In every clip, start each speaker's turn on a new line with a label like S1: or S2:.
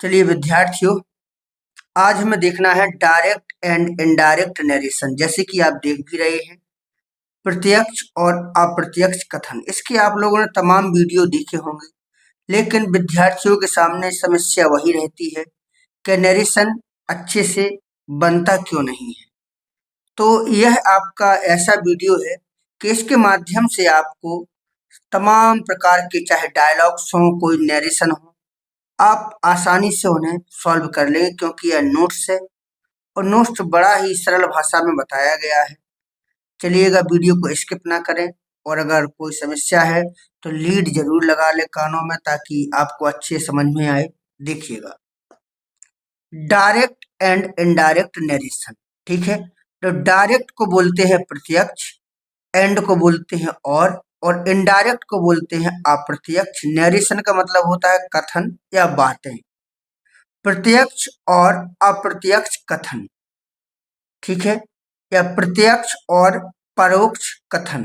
S1: चलिए विद्यार्थियों, आज हमें देखना है डायरेक्ट एंड इनडायरेक्ट नरेशन। जैसे कि आप देख भी रहे हैं, प्रत्यक्ष और अप्रत्यक्ष कथन। इसके आप लोगों ने तमाम वीडियो देखे होंगे, लेकिन विद्यार्थियों के सामने समस्या वही रहती है कि नरेशन अच्छे से बनता क्यों नहीं है। तो यह आपका ऐसा वीडियो है कि इसके माध्यम से आपको तमाम प्रकार के, चाहे डायलॉग्स हों, कोई नरेशन हो, आप आसानी से उन्हें सॉल्व कर लेंगे, क्योंकि यह नोट्स है और नोट्स बड़ा ही सरल भाषा में बताया गया है। चलिएगा, वीडियो को स्किप ना करें, और अगर कोई समस्या है तो लीड जरूर लगा ले कानों में, ताकि आपको अच्छे समझ में आए। देखिएगा, डायरेक्ट एंड इनडायरेक्ट नरेशन। ठीक है, तो डायरेक्ट को बोलते हैं प्रत्यक्ष, एंड को बोलते हैं और इनडायरेक्ट को बोलते हैं अप्रत्यक्ष। नरेशन का मतलब होता है कथन या बातें। प्रत्यक्ष और अप्रत्यक्ष कथन, ठीक है, या प्रत्यक्ष और परोक्ष कथन।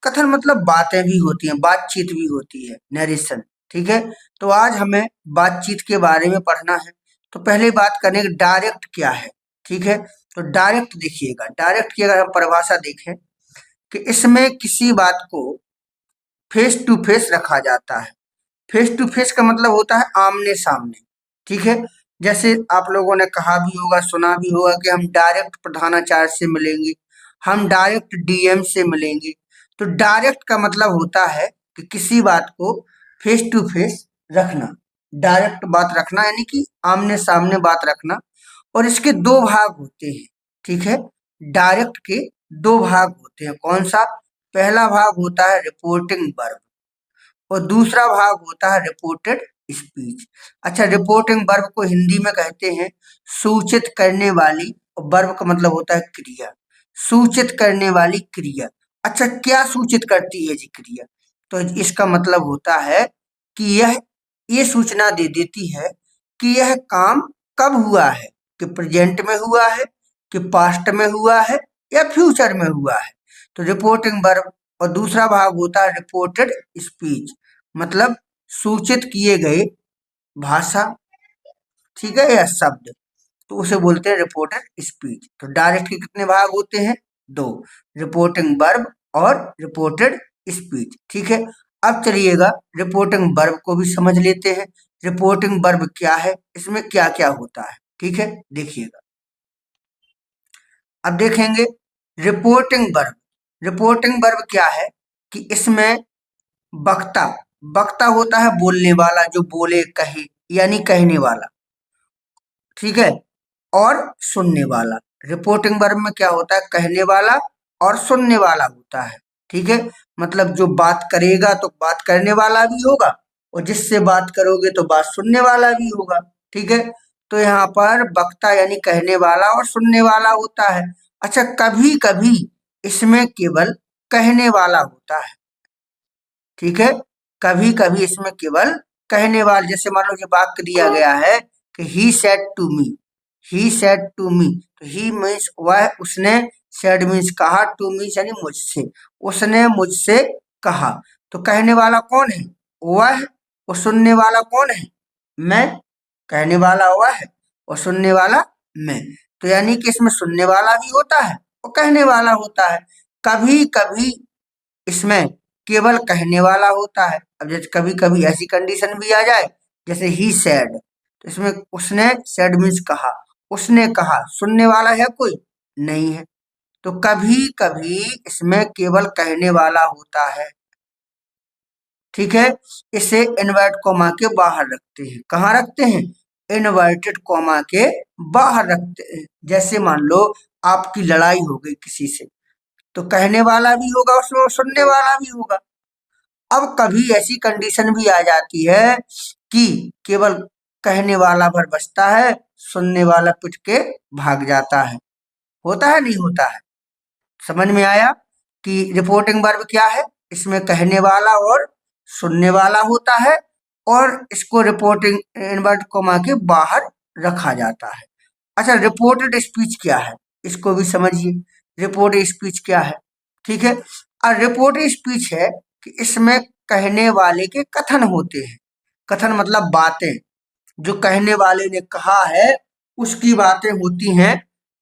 S1: कथन मतलब बातें भी होती हैं, बातचीत भी होती है, नरेशन। ठीक है, तो आज हमें बातचीत के बारे में पढ़ना है। तो पहले बात करेंगे डायरेक्ट क्या है। ठीक है, तो डायरेक्ट देखिएगा, डायरेक्ट की अगर हम परिभाषा देखें कि इसमें किसी बात को फेस टू फेस रखा जाता है। फेस टू फेस का मतलब होता है आमने सामने। ठीक है, जैसे आप लोगों ने कहा भी होगा, सुना भी होगा कि हम डायरेक्ट प्रधानाचार्य से मिलेंगे, हम डायरेक्ट डीएम से मिलेंगे। तो डायरेक्ट का मतलब होता है कि किसी बात को फेस टू फेस रखना, डायरेक्ट बात रखना, यानी कि आमने सामने बात रखना। और इसके दो भाग होते हैं। ठीक है, डायरेक्ट के दो भाग होते हैं। कौन सा? पहला भाग होता है रिपोर्टिंग वर्ब, और दूसरा भाग होता है रिपोर्टेड स्पीच। अच्छा, रिपोर्टिंग वर्ब को हिंदी में कहते हैं सूचित करने वाली, और वर्ब का मतलब होता है क्रिया, सूचित करने वाली क्रिया। अच्छा, क्या सूचित करती है जी क्रिया? तो इसका मतलब होता है कि यह ये सूचना दे देती है कि यह काम कब हुआ है, कि प्रेजेंट में हुआ है, कि पास्ट में हुआ है, या फ्यूचर में हुआ है। तो रिपोर्टिंग वर्ब। और दूसरा भाग होता है रिपोर्टेड स्पीच, मतलब सूचित किए गए भाषा, ठीक है, या शब्द, तो उसे बोलते हैं रिपोर्टेड स्पीच। तो डायरेक्ट के कितने भाग होते हैं? दो, रिपोर्टिंग वर्ब और रिपोर्टेड स्पीच। ठीक है, अब चलिएगा रिपोर्टिंग वर्ब को भी समझ लेते हैं। रिपोर्टिंग वर्ब क्या है, इसमें क्या क्या होता है। ठीक है, देखिएगा, अब देखेंगे रिपोर्टिंग वर्ब। रिपोर्टिंग वर्ब क्या है कि इसमें वक्ता, वक्ता होता है बोलने वाला, जो बोले, कहे, यानी कहने वाला। ठीक है, और सुनने वाला। रिपोर्टिंग वर्ब में क्या होता है? कहने वाला और सुनने वाला होता है। ठीक है, मतलब जो बात करेगा तो बात करने वाला भी होगा, और जिससे बात करोगे तो बात सुनने वाला भी होगा। ठीक है, तो यहाँ पर वक्ता यानी कहने वाला और सुनने वाला होता है। अच्छा, कभी कभी इसमें केवल कहने वाला होता है। ठीक है, कभी कभी इसमें केवल कहने वाला, जैसे मान लो कि वाक्य दिया गया है कि he said to me, he said to me, तो ही मीन्स वह, उसने, सेड मीन्स कहा, टू मीन्स यानी मुझसे, उसने मुझसे कहा। तो कहने वाला कौन है? वह। और सुनने वाला कौन है? मैं। कहने वाला वह है और सुनने वाला मैं। तो यानी कि इसमें सुनने वाला भी होता है और कहने वाला होता है। कभी कभी इसमें केवल कहने वाला होता है। अब जैसे कभी कभी ऐसी कंडीशन भी आ जाए, जैसे ही सैड, तो इसमें उसने, सैड मीन्स कहा, उसने कहा, सुनने वाला है कोई? नहीं है। तो कभी कभी इसमें केवल कहने वाला होता है। ठीक है, इसे इन्वर्ट कॉमा के बाहर रखते हैं। कहाँ रखते हैं? इन्वर्टेड कॉमा के बाहर रखते हैं। जैसे मान लो आपकी लड़ाई हो गई किसी से, तो कहने वाला भी होगा उसमें और सुनने वाला भी होगा। अब कभी ऐसी कंडीशन भी आ जाती है कि केवल कहने वाला भर बचता है, सुनने वाला पिट के भाग जाता है। होता है, नहीं होता है? समझ में आया कि रिपोर्टिंग वर्ब क्या है? इसमें कहने वाला और सुनने वाला होता है, और इसको रिपोर्टिंग इनवर्ट कॉमा के बाहर रखा जाता है। अच्छा, रिपोर्टेड स्पीच क्या है? इसको भी समझिए। रिपोर्टेड स्पीच क्या है? ठीक है, और रिपोर्टेड स्पीच है कि इसमें कहने वाले के कथन होते हैं। कथन मतलब बातें, जो कहने वाले ने कहा है उसकी बातें होती हैं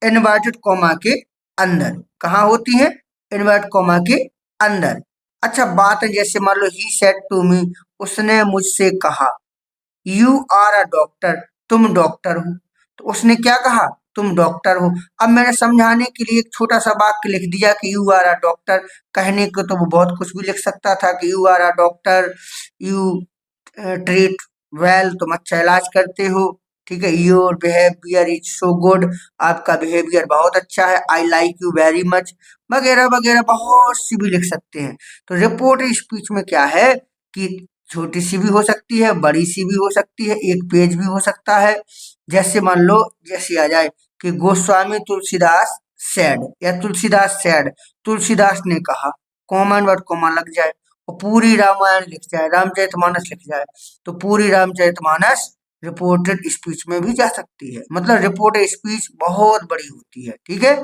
S1: इनवर्टेड कॉमा के अंदर। कहाँ होती हैं? इनवर्टेड कॉमा के अंदर। अच्छा, बात है जैसे मान लो ही सेड टू मी, उसने मुझसे कहा, यू आर अ डॉक्टर, तुम डॉक्टर हो। तो उसने क्या कहा? तुम डॉक्टर हो। अब मैंने समझाने के लिए एक छोटा सा वाक्य लिख दिया कि यू आर अ डॉक्टर। कहने को तो वो बहुत कुछ भी लिख सकता था कि you are a doctor, you treat well, तुम अच्छा इलाज करते हो, ठीक है, your behaviour is so good, आपका बिहेवियर बहुत अच्छा है, I like you very much, वगैरह वगैरह बहुत सी भी लिख सकते हैं। तो रिपोर्ट स्पीच में क्या है कि छोटी सी भी हो सकती है, बड़ी सी भी हो सकती है, एक पेज भी हो सकता है। जैसे मान लो, जैसे आ जाए कि गोस्वामी तुलसीदास सेड, या तुलसीदास सेड, तुलसीदास ने कहा, कॉमन वर्ड कॉमा लग जाए, और पूरी रामायण लिख जाए, रामचरितमानस लिख जाए, तो पूरी रामचरितमानस रिपोर्टेड स्पीच में भी जा सकती है। मतलब रिपोर्टेड स्पीच बहुत बड़ी होती है, ठीक है।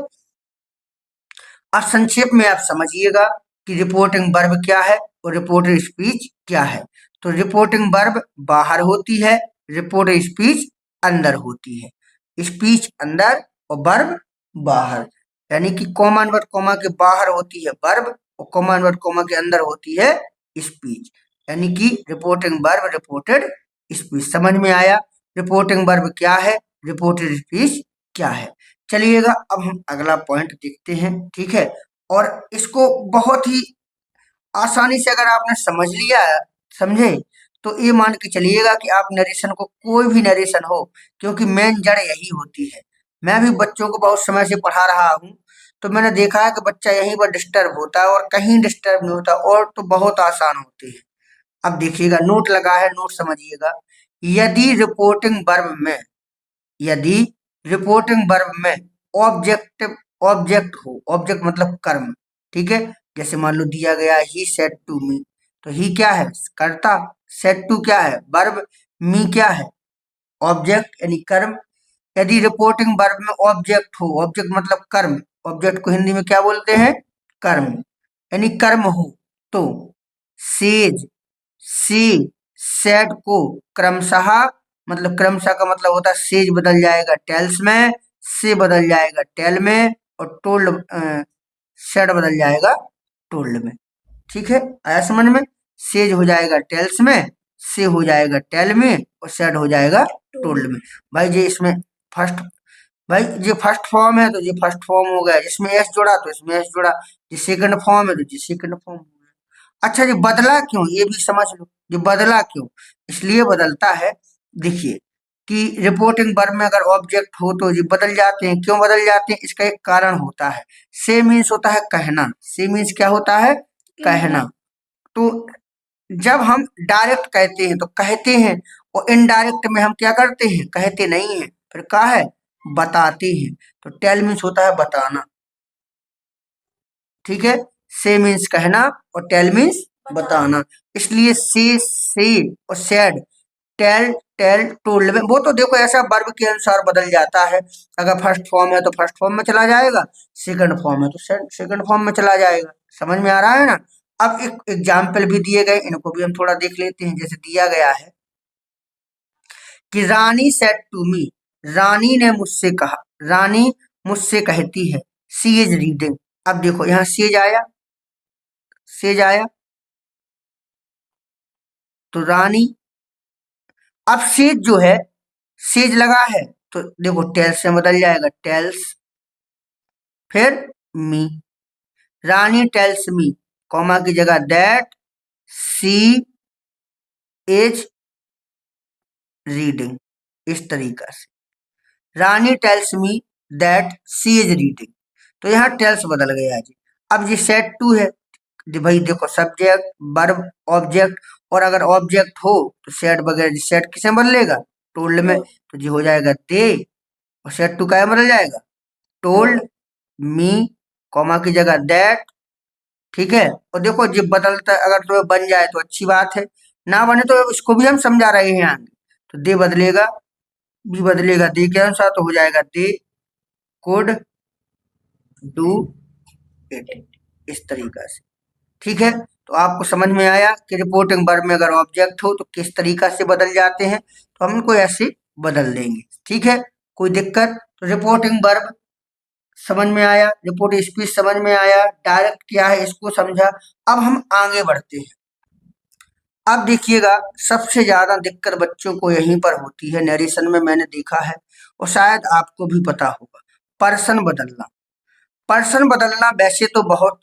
S1: अब संक्षेप में आप समझिएगा कि रिपोर्टिंग वर्ब क्या है और रिपोर्टेड स्पीच क्या है। तो रिपोर्टिंग वर्ब बाहर होती है, रिपोर्टेड स्पीच अंदर होती है। स्पीच अंदर और वर्ब बाहर, यानी कि कॉमन वर्ड कॉमा के बाहर होती है वर्ब और कॉमन वर्ड कॉमा के अंदर होती है स्पीच, यानी कि रिपोर्टिंग वर्ब रिपोर्टेड स्पीच। समझ में आया? रिपोर्टिंग वर्ब क्या है, रिपोर्टेड स्पीच क्या है। चलिएगा अब हम अगला पॉइंट देखते हैं, ठीक है। और इसको बहुत ही आसानी से अगर आपने समझ लिया, समझे, तो ये मान के चलिएगा कि आप नरेशन को, कोई भी नरेशन हो, क्योंकि मेन जड़ यही होती है। मैं भी बच्चों को बहुत समय से पढ़ा रहा हूँ, तो मैंने देखा है कि बच्चा यहीं पर डिस्टर्ब होता है और कहीं डिस्टर्ब नहीं होता, और तो बहुत आसान होते हैं। अब देखिएगा, नोट लगा है, नोट समझिएगा। यदि रिपोर्टिंग वर्ब में, यदि रिपोर्टिंग वर्ब में ऑब्जेक्टिव ऑब्जेक्ट हो, ऑब्जेक्ट मतलब कर्म, ठीक है। जैसे मान लो दिया गया ही सेड टू मी, तो ही क्या है? कर्ता, सेड टू क्या है? वर्ब, मी क्या है? ऑब्जेक्ट यानी कर्म। यदि रिपोर्टिंग वर्ब में ऑब्जेक्ट हो, ऑब्जेक्ट मतलब कर्म, ऑब्जेक्ट को हिंदी में क्या बोलते हैं? कर्म, यानी कर्म हो, तो सेज, सी, सेड को क्रमशः, मतलब क्रमशः का मतलब होता है सेज बदल जाएगा टेल्स में, से बदल जाएगा टेल में, और टोल्ड, सेड बदल जाएगा टोल्ड में, ठीक है। आया समझ में? सेज हो जाएगा टेल्स में, से हो जाएगा टेल में, और सेड हो जाएगा टोल्ड में। भाई जी इसमें फर्स्ट, भाई ये फर्स्ट फॉर्म है तो ये फर्स्ट फॉर्म हो गया, जिसमें एस जोड़ा तो इसमें एस जोड़ा, ये सेकंड फॉर्म है तो ये सेकंड फॉर्म हो गया। अच्छा, ये बदला क्यों, ये भी समझ लो, ये बदला क्यों? इसलिए बदलता है, देखिए, कि रिपोर्टिंग वर्ब में अगर ऑब्जेक्ट हो तो ये बदल जाते हैं। क्यों बदल जाते हैं? इसका एक कारण होता है। से मीन्स होता है कहना, से मीन्स क्या होता है? कहना। तो जब हम डायरेक्ट कहते हैं तो कहते हैं, और इनडायरेक्ट में हम क्या करते हैं? कहते नहीं हैं, फिर क्या है? बताते हैं। तो टेल मीन्स होता है बताना, ठीक है। से मीन्स कहना और टेल मीन्स बताना, इसलिए से और सेड, टेल, टेल, टोल्ड में, वो तो देखो ऐसा वर्ब के अनुसार बदल जाता है। अगर फर्स्ट फॉर्म है तो फर्स्ट फॉर्म में चला जाएगा, सेकंड फॉर्म है तो सेकंड फॉर्म में चला जाएगा। समझ में आ रहा है ना? अब एक एग्जाम्पल भी दिए गए, इनको भी हम थोड़ा देख लेते हैं। जैसे दिया गया है कि रानी सेड टू मी, रानी ने मुझसे कहा, रानी मुझसे कहती है, सी इज रीडिंग। अब देखो यहाँ सेज आया, सेज आया, तो रानी, अब सेज जो है, सेज लगा है, तो देखो टेल्स से बदल जाएगा टेल्स, फिर मी, रानी टेल्स मी, कॉमा की जगह दैट सी इज रीडिंग, इस तरीका से Rani tells me that she is reading. तो यहाँ टेल्स बदल गया जी। अब ये सेट टू है, भाई देखो सब्जेक्ट, वर्ब, ऑब्जेक्ट, और अगर ऑब्जेक्ट हो तो सेट वगैरह, सेट किसे बदलेगा? टोल्ड में, तो ये हो जाएगा दे, और सेट टू क्या बदल जाएगा? टोल्ड मी, कॉमा की जगह दैट, ठीक है। और देखो जब बदलता, अगर तुम्हें बन जाए तो अच्छी बात है, ना बने तो इसको भी हम समझा रहे हैं आगे। तो दे बदलेगा, बी बदलेगा दे के अनुसार, तो हो जाएगा दे कुड डू इट, इस तरीका से, ठीक है। तो आपको समझ में आया कि रिपोर्टिंग वर्ब में अगर ऑब्जेक्ट हो तो किस तरीका से बदल जाते हैं, तो हम इनको ऐसे बदल देंगे। ठीक है, कोई दिक्कत? तो रिपोर्टिंग वर्ब समझ में आया, रिपोर्ट स्पीच समझ में आया, डायरेक्ट क्या है इसको समझा। अब हम आगे बढ़ते हैं। अब देखिएगा, सबसे ज्यादा दिक्कत बच्चों को यहीं पर होती है नरेशन में, मैंने देखा है और शायद आपको भी पता होगा, पर्सन बदलना। पर्सन बदलना वैसे तो बहुत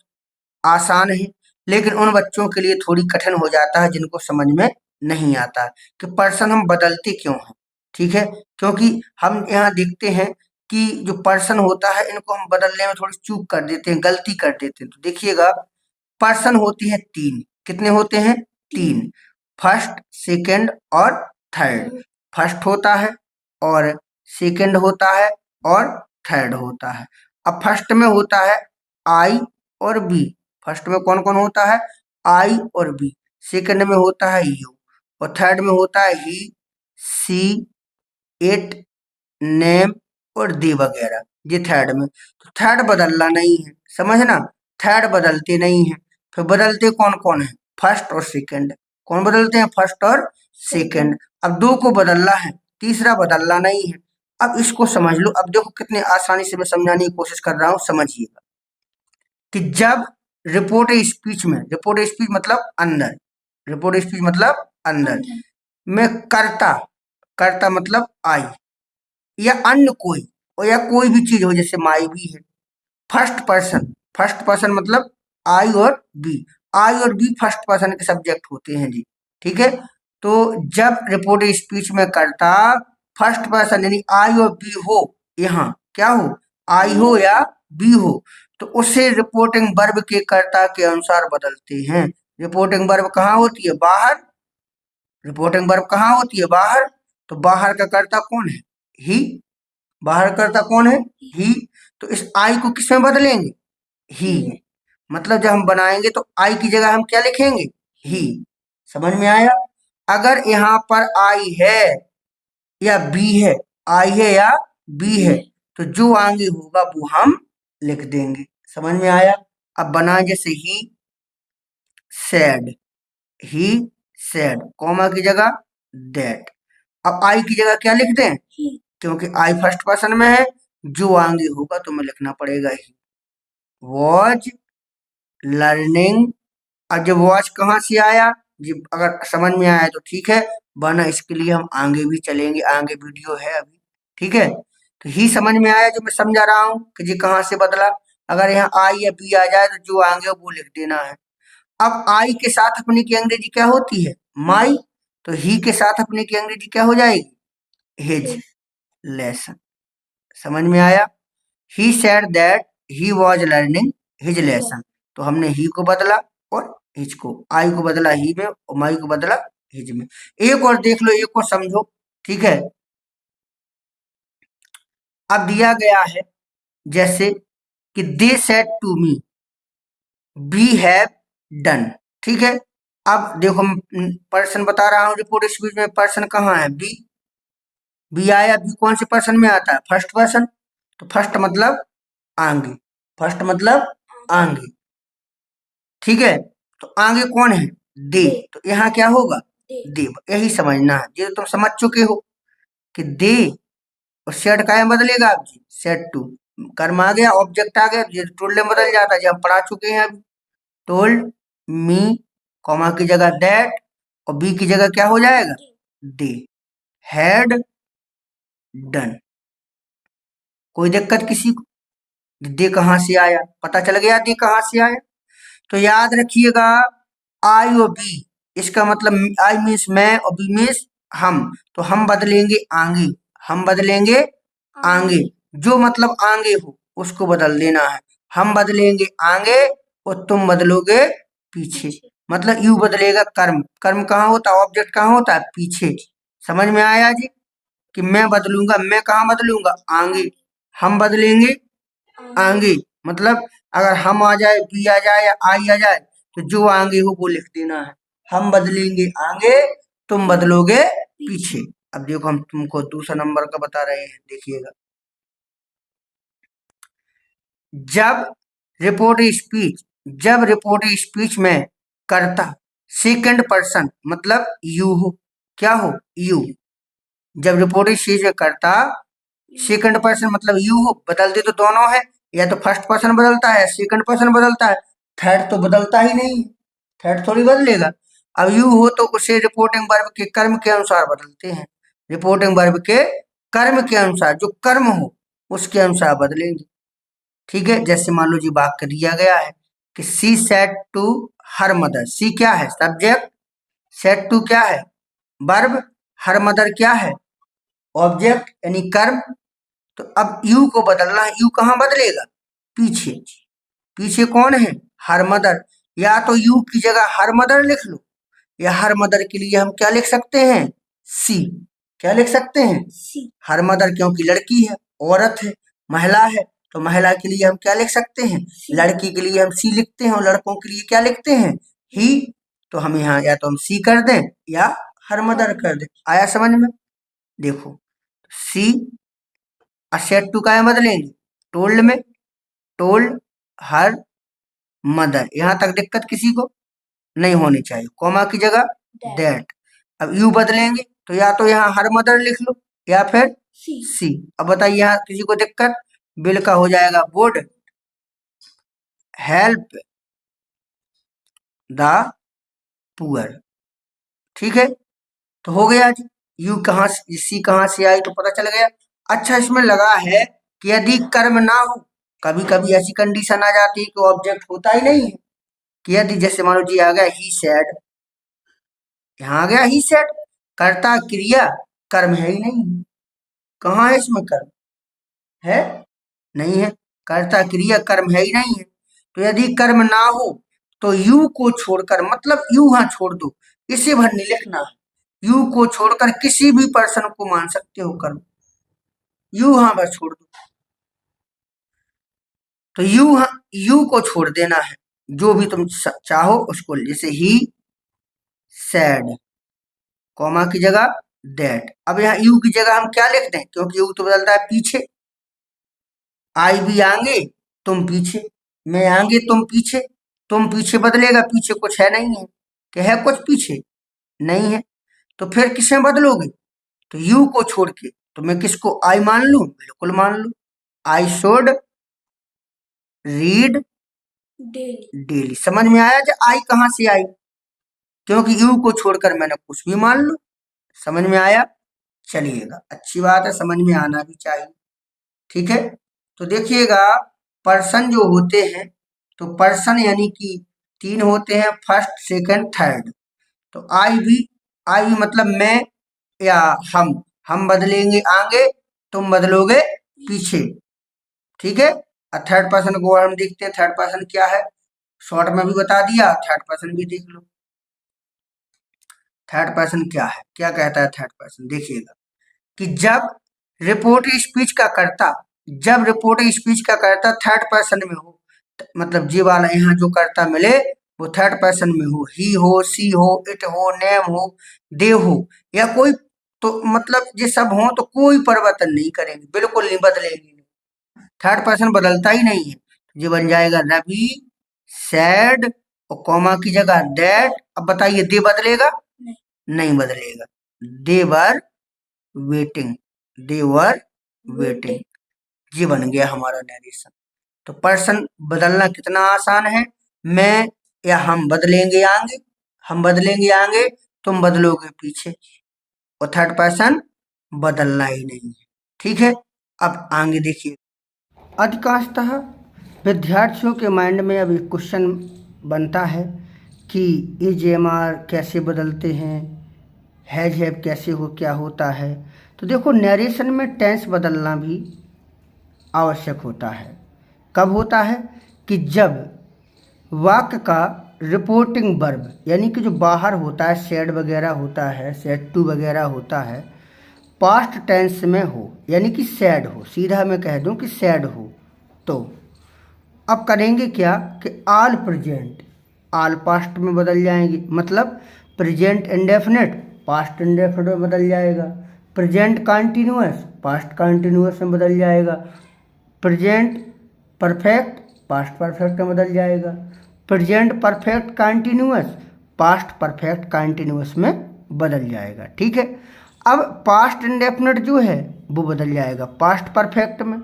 S1: आसान है, लेकिन उन बच्चों के लिए थोड़ी कठिन हो जाता है जिनको समझ में नहीं आता है कि पर्सन हम बदलते क्यों हैं। ठीक है, क्योंकि हम यहाँ देखते हैं कि जो पर्सन होता है इनको हम बदलने में थोड़ी चूक कर देते हैं, गलती कर देते हैं। तो देखिएगा, पर्सन होती है तीन। कितने होते हैं? तीन। फर्स्ट, सेकंड और थर्ड। फर्स्ट होता है और सेकंड होता है और थर्ड होता है। अब फर्स्ट में होता है आई और बी। फर्स्ट में कौन कौन होता है? आई और बी। सेकंड में होता है यू और थर्ड में होता है ही, सी, इट, नेम और दे वगैरह। ये थर्ड में। तो थर्ड बदलना नहीं है, समझना, थर्ड बदलते नहीं है। फिर बदलते कौन कौन है? फर्स्ट और सेकंड। कौन बदलते हैं? फर्स्ट और सेकंड। अब दो को बदलना है, तीसरा बदलना नहीं है। अब इसको समझ लो। अब देखो कितने आसानी से मैं समझाने की कोशिश कर रहा हूं, समझिएगा कि जब रिपोर्ट स्पीच में, रिपोर्ट स्पीच मतलब अंदर, रिपोर्ट स्पीच मतलब अंदर में कर्ता, कर्ता मतलब आई या अन्य कोई, और या कोई भी चीज हो, जैसे माई भी है। फर्स्ट पर्सन, फर्स्ट पर्सन मतलब आई और बी। आई और बी फर्स्ट पर्सन के सब्जेक्ट होते हैं जी। ठीक है, तो जब रिपोर्ट स्पीच में करता फर्स्ट पर्सन यानी आई और बी हो, यहाँ क्या हो? आई हो या बी हो, तो उसे रिपोर्टिंग वर्ब के कर्ता के अनुसार बदलते हैं। रिपोर्टिंग वर्ब कहाँ होती है? बाहर। रिपोर्टिंग वर्ब कहाँ होती है? बाहर। तो बाहर का कर्ता कौन है? ही। बाहर करता कौन है? ही। तो इस आई को किस में बदलेंगे? ही में। मतलब जब हम बनाएंगे तो आई की जगह हम क्या लिखेंगे? ही। समझ में आया? अगर यहाँ पर आई है या बी है, आई है या बी है, तो जो आगे होगा वो हम लिख देंगे। समझ में आया? अब बना जैसे ही सैड, ही सैड, कॉमा की जगह दैट। अब आई की जगह क्या लिख दें? क्योंकि आई फर्स्ट पर्सन में है, जो आगे होगा तो हमें लिखना पड़ेगा ही। Was learning. अब जब वॉच कहाँ से आया जी, अगर समझ में आया तो ठीक है, वरना इसके लिए हम आगे भी चलेंगे, आगे वीडियो है अभी। ठीक है, तो ही समझ में आया जो मैं समझा रहा हूँ कि जी कहाँ से बदला। अगर यहाँ आई या बी आ जाए तो जो आगे वो लिख देना है। अब आई के साथ अपनी की अंग्रेजी क्या होती है? माई। तो ही के साथ अपनी की अंग्रेजी क्या हो जाएगी? His lesson. समझ में आया? He said that he was learning his lesson. तो हमने ही को बदला और हिज को, आई को बदला ही में और माई को बदला हिज में। एक और देख लो, एक और समझो। ठीक है, अब दिया गया है जैसे कि they said to me we have done. ठीक है, अब देखो पर्सन बता रहा हूँ, रिपोर्ट स्पीच में पर्सन कहाँ है? बी। बी आया, बी कौन से पर्सन में आता है? First person. तो फर्स्ट मतलब आगे, फर्स्ट मतलब आगे। ठीक है, तो आगे कौन है? दे। तो यहाँ क्या होगा? दे। यही समझना है, ये तो तुम समझ चुके हो कि दे और सेट का बदलेगा आप जी, सेट टू। कर्म आ गया, ऑब्जेक्ट आ गया, ये टोल्ड में बदल जाता है, जो हम पढ़ा चुके हैं अभी। टोल्ड मी, कॉमा की जगह दैट और बी की जगह क्या हो जाएगा? They had done. कोई दिक्कत किसी को? दे कहाँ से आया? पता चल गया दे कहाँ से आया? तो याद रखिएगा, आई और बी, इसका मतलब आई मीन्स मैं और बी मीन्स हम। तो हम बदलेंगे आगे, हम बदलेंगे आगे। जो मतलब आगे हो उसको बदल देना है। हम बदलेंगे आगे और तुम बदलोगे पीछे। मतलब यू बदलेगा कर्म। कर्म कहाँ होता है? ऑब्जेक्ट कहाँ होता है? पीछे। समझ में आया जी? कि मैं बदलूंगा, मैं कहाँ बदलूंगा? आगे। हम बदलेंगे आगे, मतलब अगर हम आ जाए, बी आ जाए या आई आ जाए, तो जो आगे हो वो लिख देना है। हम बदलेंगे आगे, तुम बदलोगे पीछे। अब देखो हम तुमको दूसरा नंबर का बता रहे हैं, देखिएगा। जब रिपोर्ट स्पीच, जब रिपोर्ट स्पीच में कर्ता सेकंड पर्सन मतलब यू हो, क्या हो, यू। जब रिपोर्टिंग स्पीच में कर्ता सेकंड पर्सन मतलब यू हो, बदलते तो दोनों है, या तो फर्स्ट पर्सन बदलता है, सेकंड पर्सन बदलता है, थर्ड तो बदलता ही नहीं, थर्ड थोड़ी बदलेगा। अब यू हो तो उसे रिपोर्टिंग वर्ब के कर्म के अनुसार बदलते हैं, रिपोर्टिंग वर्ब के कर्म के अनुसार, जो कर्म हो उसके अनुसार बदलेंगे। ठीक है, जैसे मान लो जी वाक्य दिया गया है कि she said to her mother, she क्या है, सब्जेक्ट, सेड टू क्या है, वर्ब, हर मदर क्या है, ऑब्जेक्ट यानी कर्म। तो अब यू को बदलना है, यू कहाँ बदलेगा, पीछे, पीछे कौन है, हर मदर। या तो यू की जगह हर मदर लिख लो, या हर मदर के लिए हम क्या लिख सकते हैं, सी, क्या लिख सकते हैं, सी, हर मदर, क्योंकि लड़की है, औरत है, महिला है, तो महिला के लिए हम क्या लिख सकते हैं, लड़की के लिए हम सी लिखते हैं, और लड़कों के लिए क्या लिखते हैं, ही। तो हम यहाँ या तो हम सी कर दें या हर मदर कर दें। आया समझ में, देखो सी और सेट टू का बदलेंगे, टोल्ड में, टोल्ड हर मदर, यहां तक दिक्कत किसी को नहीं होनी चाहिए, कॉमा की जगह दैट। अब यू बदलेंगे तो या तो यहाँ हर मदर लिख लो या फिर सी। अब बताइए यहाँ किसी को दिक्कत, बिल का हो जाएगा वुड हेल्प द पुअर। ठीक है, तो हो गया जी, यू कहाँ से सी कहाँ से आई तो पता चल गया। अच्छा, इसमें लगा है कि यदि कर्म ना हो, कभी कभी ऐसी कंडीशन आ जाती है कि ऑब्जेक्ट होता ही नहीं है, कि यदि जैसे मानो जी आ गया ही सैड, यहाँ आ गया ही सैड, कर्ता क्रिया कर्म है ही नहीं, कहाँ है इसमें कर्म, है नहीं है, कर्ता क्रिया कर्म है ही नहीं है। तो यदि कर्म ना हो तो यू को छोड़कर, मतलब यू वहां छोड़ दो, इसे भर नहीं लिखना है, यू को छोड़कर किसी भी पर्सन को मान सकते हो कर्म, यू वहां पर छोड़ दो। तो यू को छोड़ देना है, जो भी तुम चाहो उसको, जैसे ही सैड, कॉमा की जगह दैट। अब यहाँ यू की जगह हम क्या लिख दें, क्योंकि यू तो बदलता है पीछे, आई भी आगे तुम पीछे, मैं आगे तुम पीछे बदलेगा, पीछे कुछ है नहीं है, क्या है कुछ पीछे नहीं है, तो फिर किसे बदलोगे, तो यू को छोड़ के, तो मैं किसको आई मान लू, बिल्कुल मान लू, आई शुड रीड डेली। समझ में आया जो आई कहां से आई, क्योंकि यू को छोड़कर मैंने कुछ भी मान लू, समझ में आया, चलिएगा अच्छी बात है, समझ में आना भी चाहिए। ठीक है, तो देखिएगा पर्सन जो होते हैं, तो पर्सन यानी कि तीन होते हैं, फर्स्ट सेकंड थर्ड। तो आई भी मतलब मैं या हम बदलेंगे आगे, तुम बदलोगे पीछे। ठीक है, और थर्ड पर्सन को हम देखते हैं, थर्ड पर्सन क्या है, शॉर्ट में भी बता दिया, थर्ड पर्सन भी देख लो। थर्ड पर्सन क्या है, क्या कहता है थर्ड पर्सन, देखिएगा कि जब रिपोर्टिंग स्पीच का करता, जब रिपोर्टिंग स्पीच का करता थर्ड पर्सन में हो, मतलब जी वाला यहाँ जो करता मिले वो थर्ड पर्सन में हो, ही हो, सी हो, इट हो, नेम हो, दे हो, या कोई, तो मतलब ये सब हो तो कोई परिवर्तन नहीं करेंगे, बिल्कुल नहीं बदलेंगे, थर्ड पर्सन बदलता ही नहीं है। ये बन जाएगा रवि सैड और कॉमा की जगह दैट। अब बताइए दे बदलेगा, नहीं बदलेगा, देवर वेटिंग, देवर वेटिंग, ये बन गया हमारा नरेशन। तो पर्सन बदलना कितना आसान है, मैं या हम बदलेंगे आगे, हम बदलेंगे आगे, तुम बदलोगे पीछे, और थर्ड पर्सन बदलना ही नहीं है। ठीक है, अब आगे देखिए, अधिकांशतः विद्यार्थियों के माइंड में अब एक क्वेश्चन बनता है कि एज एम आर कैसे बदलते हैं, हैज हैव कैसे हो, क्या होता है। तो देखो नरेशन में टेंस बदलना भी आवश्यक होता है, कब होता है, कि जब वाक्य का रिपोर्टिंग वर्ब यानी कि जो बाहर होता है, सेड वगैरह होता है, सेड टू वगैरह होता है, पास्ट टेंस में हो, यानी कि सैड हो, सीधा मैं कह दूं कि सैड हो। तो अब करेंगे क्या कि आल प्रेजेंट, आल पास्ट में बदल जाएंगे, मतलब प्रेजेंट इंडेफिनिट पास्ट इंडेफिनिट में बदल जाएगा, प्रेजेंट कंटिन्यूअस पास्ट कंटिन्यूअस में बदल जाएगा, प्रेजेंट परफेक्ट पास्ट परफेक्ट में बदल जाएगा, present perfect continuous past perfect continuous में बदल जाएगा। ठीक है, अब पास्ट इंडेफिनिट जो है वो बदल जाएगा पास्ट परफेक्ट में,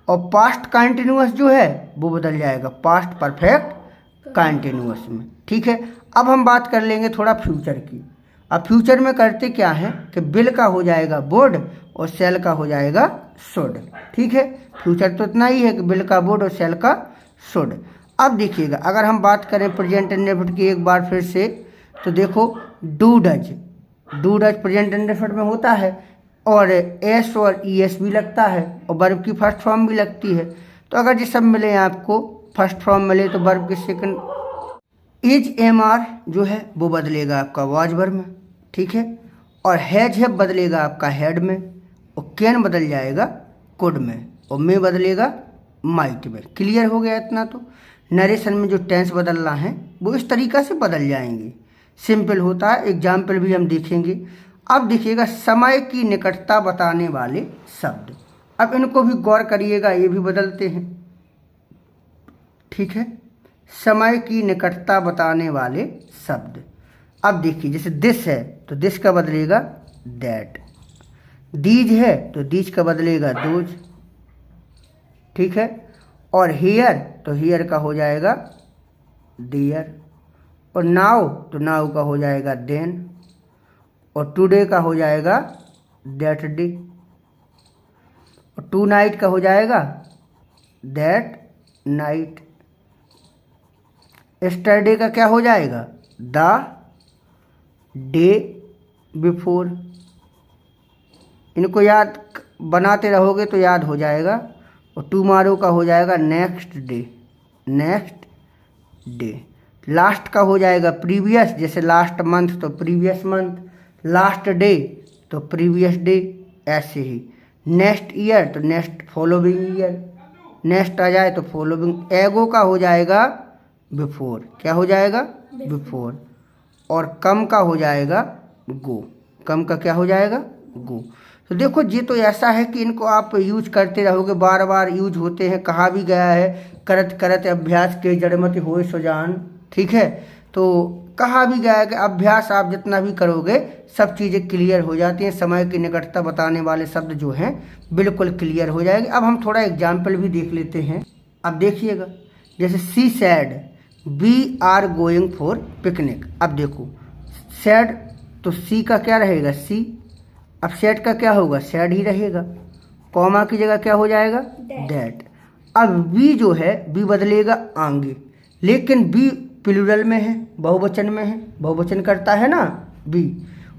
S1: और पास्ट कंटिन्यूअस जो है वो बदल जाएगा पास्ट परफेक्ट कंटिन्यूअस में। ठीक है, अब हम बात कर लेंगे थोड़ा फ्यूचर की। अब फ्यूचर में करते क्या है कि बिल का हो जाएगा वुड और सेल का हो जाएगा शुड। ठीक है, फ्यूचर तो इतना ही है कि बिल का वुड और सेल का शुड। अब देखिएगा, अगर हम बात करें प्रेजेंट इंडेफिनिट की एक बार फिर से, तो देखो डू डज प्रेजेंट इंडेफिनिट में होता है, और एस और ई एस भी लगता है, और वर्ब की फर्स्ट फॉर्म भी लगती है। तो अगर ये सब मिले आपको, फर्स्ट फॉर्म मिले, तो वर्ब के सेकंड इज एम आर जो है वो बदलेगा आपका वाज वर्ब में। ठीक है, और हैज है बदलेगा आपका हेड में, और कैन बदल जाएगा कुड में, और मे बदलेगा माइट में। क्लियर हो गया इतना? तो नरेशन में जो टेंस बदलना है वो इस तरीक़ा से बदल जाएंगे, सिंपल होता है। एग्जाम्पल भी हम देखेंगे। अब देखिएगा समय की निकटता बताने वाले शब्द, अब इनको भी गौर करिएगा, ये भी बदलते हैं। ठीक है, समय की निकटता बताने वाले शब्द। अब देखिए, जैसे दिस है तो दिस का बदलेगा दैट, दीज है तो दीज का बदलेगा दोज। ठीक है, और हियर तो हियर का हो जाएगा दियर, और नाउ तो नाउ का हो जाएगा देन, और टुडे का हो जाएगा दैट डे, और टू नाइट का हो जाएगा दैट नाइट, एस्टरडे का क्या हो जाएगा द डे बिफोर। इनको याद बनाते रहोगे तो याद हो जाएगा। और टुमारो का हो जाएगा नेक्स्ट डे। लास्ट का हो जाएगा प्रीवियस, जैसे लास्ट मंथ तो प्रीवियस मंथ, लास्ट डे तो प्रीवियस डे, ऐसे ही। नेक्स्ट ईयर तो नेक्स्ट फॉलोइंग ईयर, नेक्स्ट आ जाए तो फॉलोइंग। एगो का हो जाएगा बिफोर, क्या हो जाएगा बिफोर, और कम का हो जाएगा गो, कम का क्या हो जाएगा गो। तो देखो, ये तो ऐसा है कि इनको आप यूज करते रहोगे, बार बार यूज होते हैं। कहा भी गया है करत करत अभ्यास के जड़मति होए सुजान। ठीक है, तो कहा भी गया है कि अभ्यास आप जितना भी करोगे सब चीज़ें क्लियर हो जाती हैं। समय की निकटता बताने वाले शब्द जो हैं बिल्कुल क्लियर हो जाएंगे। अब हम थोड़ा एग्जाम्पल भी देख लेते हैं। अब देखिएगा, जैसे she said we are going for picnic. अब देखो, सैड तो सी का क्या रहेगा सी, अब सैड का क्या होगा सैड ही रहेगा, कॉमा की जगह क्या हो जाएगा दैट। अब वी जो है वी बदलेगा आगे, लेकिन वी प्लूरल में है, बहुवचन में है, बहुवचन करता है ना वी।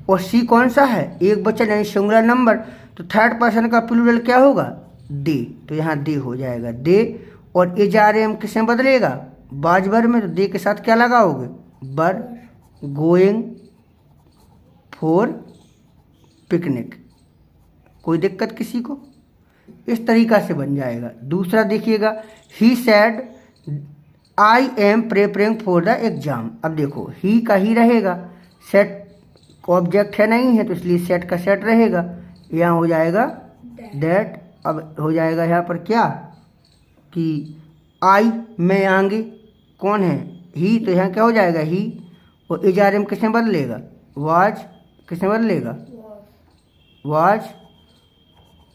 S1: और सी कौन सा है एक वचन यानी सिंगुलर नंबर, तो थर्ड पर्सन का प्लूरल क्या होगा दे, तो यहाँ दे हो जाएगा दे। और एज आर एम किसमें बदलेगा बाज वर्ब में, तो दे के साथ क्या लगाओगे बर, गोइंग फॉर पिकनिक। कोई दिक्कत किसी को? इस तरीका से बन जाएगा। दूसरा देखिएगा, he said I am preparing for the exam. अब देखो, ही का ही रहेगा, सेट ऑब्जेक्ट है नहीं है तो इसलिए सेट का सेट रहेगा, यहाँ हो जाएगा दैट। अब हो जाएगा यहाँ पर क्या कि आई में आगे कौन है ही, तो यहाँ क्या हो जाएगा ही। और एज आर एम किसने बदलेगा वाज, किसने बदलेगा वाज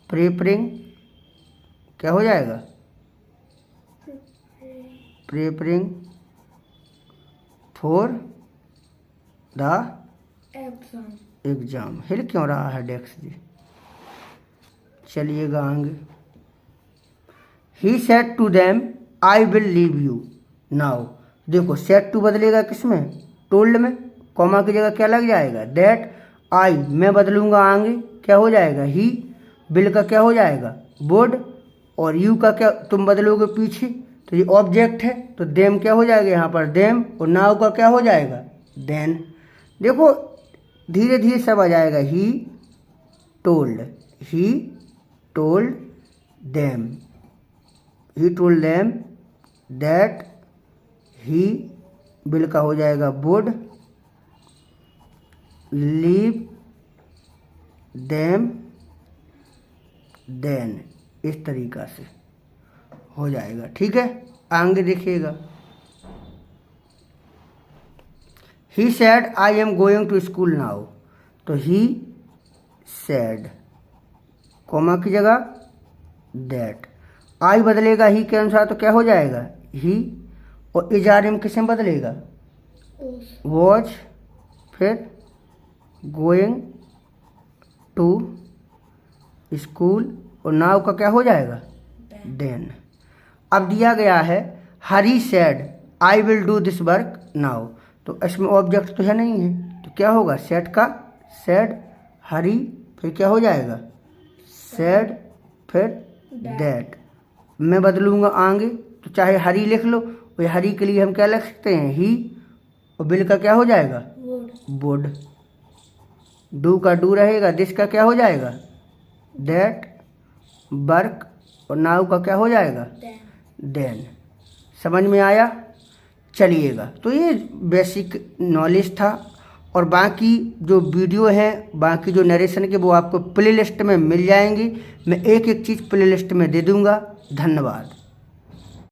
S1: प्रेपरिंग, क्या हो जाएगा प्रेपरिंग फॉर द एग्जाम। हिल क्यों रहा है डेस्क जी? चलिएगा आगे। He said to them I will leave you now. देखो, सेड टू बदलेगा किसमें टोल्ड में, कॉमा की जगह क्या लग जाएगा दैट। आई मैं बदलूंगा आगे, क्या हो जाएगा ही। बिल का क्या हो जाएगा वुड, और यू का क्या तुम बदलोगे पीछे, तो ये ऑब्जेक्ट है तो देम क्या हो जाएगा यहाँ पर देम, और नाउ का क्या हो जाएगा देन। देखो धीरे धीरे सब आ जाएगा। He told them, he told them that he. Bill का हो जाएगा वुड लीव देम देन। इस तरीक़ा से हो जाएगा। ठीक है, आगे देखिएगा। He said I am going to school now, तो ही सेड कॉमा की जगह दैट। आई बदलेगा ही के अनुसार तो क्या हो जाएगा ही, और इजारिम किस में बदलेगा वॉज, फिर गोइंग टू स्कूल, और नाउ का क्या हो जाएगा देन। अब दिया गया है Hari said I will do this work now, तो इसमें ऑब्जेक्ट तो है नहीं है, तो क्या होगा सेड का सेड, हरी फिर क्या हो जाएगा सेड, फिर दैट। मैं बदलूंगा आगे, तो चाहे हरी लिख लो, और हरी के लिए हम क्या लिख सकते हैं ही, और बिल का क्या हो जाएगा वुड, डू का डू रहेगा, दिस का क्या हो जाएगा दैट, वर्क, और नाउ का क्या हो जाएगा देन। समझ में आया? चलिएगा, तो ये बेसिक नॉलेज था, और बाकी जो वीडियो है, बाकी जो नरेशन के, वो आपको प्लेलिस्ट में मिल जाएंगी। मैं एक एक चीज़ प्लेलिस्ट में दे दूंगा। धन्यवाद।